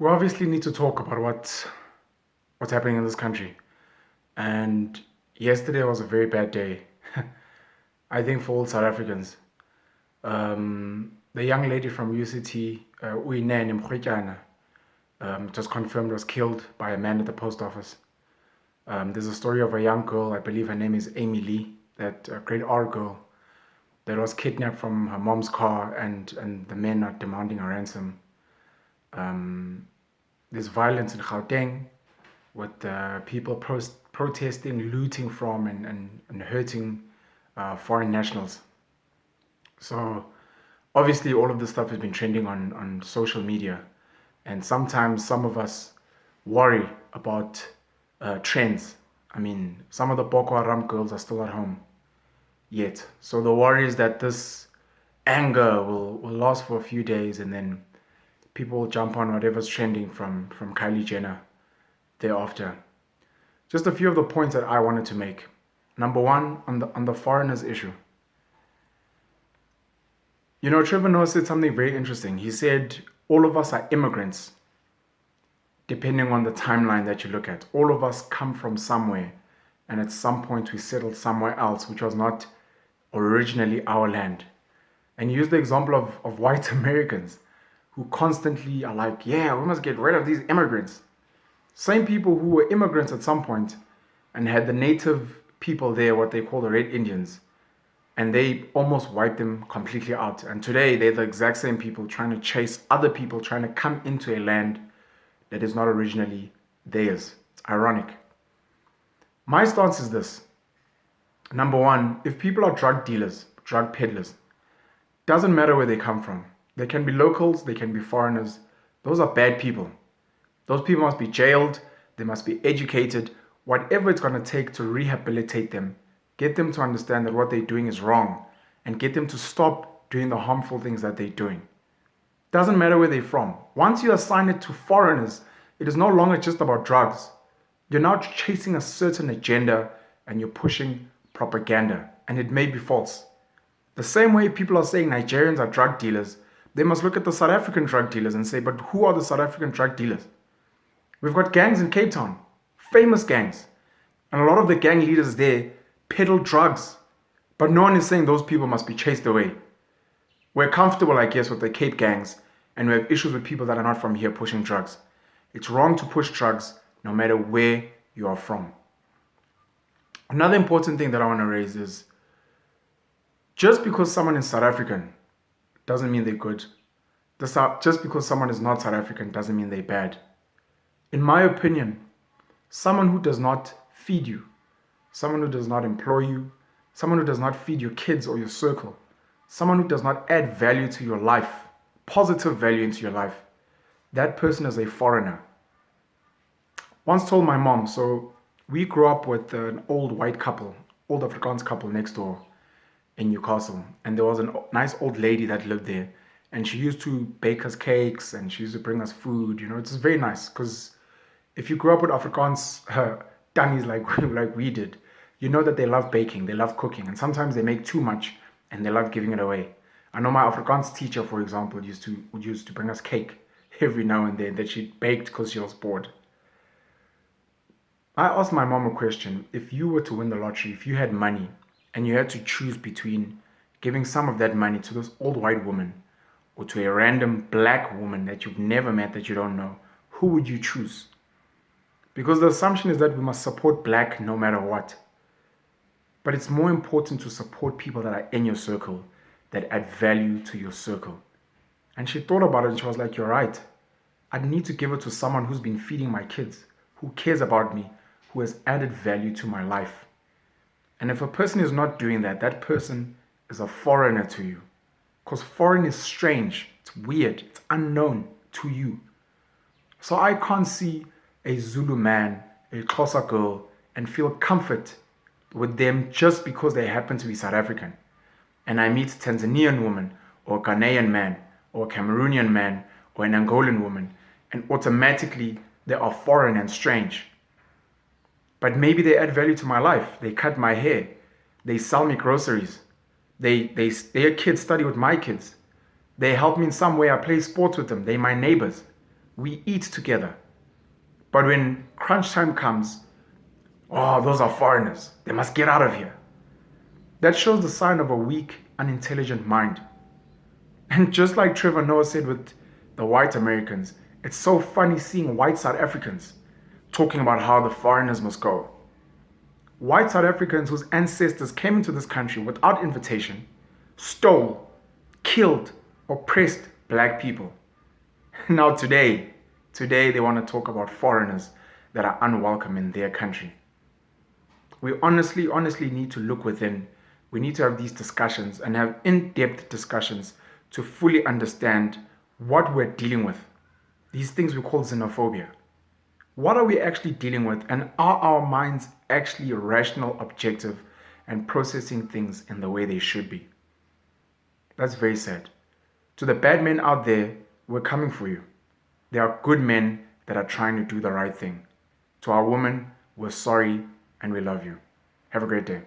We obviously need to talk about what's happening in this country. And yesterday was a very bad day, I think, for all South Africans. The young lady from UCT, Uyinene Mrwetyana, just confirmed was killed by a man at the post office. There's a story of a young girl, I believe her name is Amy Lee, that grade R girl, that was kidnapped from her mom's car, and the men are demanding a ransom. Um, there's violence in Gauteng with people protesting, looting from, and hurting foreign nationals. So obviously, all of this stuff has been trending on social media, and sometimes some of us worry about trends. I mean, some of the Boko Haram girls are still at home yet. So the worry is that this anger will last for a few days, and then people will jump on whatever's trending from Kylie Jenner thereafter. Just a few of the points that I wanted to make. Number one, on the foreigners issue. You know, Trevor Noah said something very interesting. He said, all of us are immigrants, depending on the timeline that you look at. All of us come from somewhere, and at some point we settled somewhere else, which was not originally our land. And he used the example of white Americans who constantly are like, yeah, we must get rid of these immigrants. Same people who were immigrants at some point and had the native people there, what they call the Red Indians, and they almost wiped them completely out. And today they're the exact same people trying to chase other people, trying to come into a land that is not originally theirs. It's ironic. My stance is this. Number one, if people are drug dealers, drug peddlers, doesn't matter where they come from. They can be locals, they can be foreigners. Those are bad people. Those people must be jailed, they must be educated, whatever it's going to take to rehabilitate them, get them to understand that what they're doing is wrong, and get them to stop doing the harmful things that they're doing. Doesn't matter where they're from. Once you assign it to foreigners, it is no longer just about drugs. You're now chasing a certain agenda and you're pushing propaganda, and it may be false. The same way people are saying Nigerians are drug dealers, they must look at the South African drug dealers and say, but who are the South African drug dealers? We've got gangs in Cape Town, famous gangs. And a lot of the gang leaders there peddle drugs. But no one is saying those people must be chased away. We're comfortable, I guess, with the Cape gangs, and we have issues with people that are not from here pushing drugs. It's wrong to push drugs no matter where you are from. Another important thing that I want to raise is just because someone is South African doesn't mean they're good. Just because someone is not South African doesn't mean they're bad. In my opinion, someone who does not feed you, someone who does not employ you, someone who does not feed your kids or your circle, someone who does not add value to your life, positive value into your life, that person is a foreigner. Once told my mom, so we grew up with an old white couple, old Afrikaans couple next door in Newcastle. And there was a nice old lady that lived there. And she used to bake us cakes and she used to bring us food. You know, it's very nice because if you grew up with Afrikaans tannies like we did, you know that they love baking, they love cooking, and sometimes they make too much and they love giving it away. I know my Afrikaans teacher, for example, would used to bring us cake every now and then that she baked because she was bored. I asked my mom a question. If you were to win the lottery, if you had money and you had to choose between giving some of that money to this old white woman or to a random black woman that you've never met, that you don't know, who would you choose? Because the assumption is that we must support black no matter what. But it's more important to support people that are in your circle, that add value to your circle. And she thought about it and she was like, you're right. I need to give it to someone who's been feeding my kids, who cares about me, who has added value to my life. And if a person is not doing that, that person is a foreigner to you. Because foreign is strange, it's weird, it's unknown to you. So I can't see a Zulu man, a Xhosa girl, and feel comfort with them just because they happen to be South African. And I meet a Tanzanian woman, or a Ghanaian man, or a Cameroonian man, or an Angolan woman, and automatically they are foreign and strange. But maybe they add value to my life. They cut my hair. They sell me groceries. Their kids study with my kids. They help me in some way. I play sports with them. They're my neighbors. We eat together. But when crunch time comes, oh, those are foreigners. They must get out of here. That shows the sign of a weak, unintelligent mind. And just like Trevor Noah said with the white Americans, it's so funny seeing white South Africans talking about how the foreigners must go. White South Africans whose ancestors came into this country without invitation, stole, killed, oppressed black people. Now today they want to talk about foreigners that are unwelcome in their country. We honestly need to look within. We need to have these discussions and have in-depth discussions to fully understand what we're dealing with. These things we call xenophobia. What are we actually dealing with, and are our minds actually rational, objective, and processing things in the way they should be? That's very sad. To the bad men out there, we're coming for you. There are good men that are trying to do the right thing. To our women, we're sorry and we love you. Have a great day.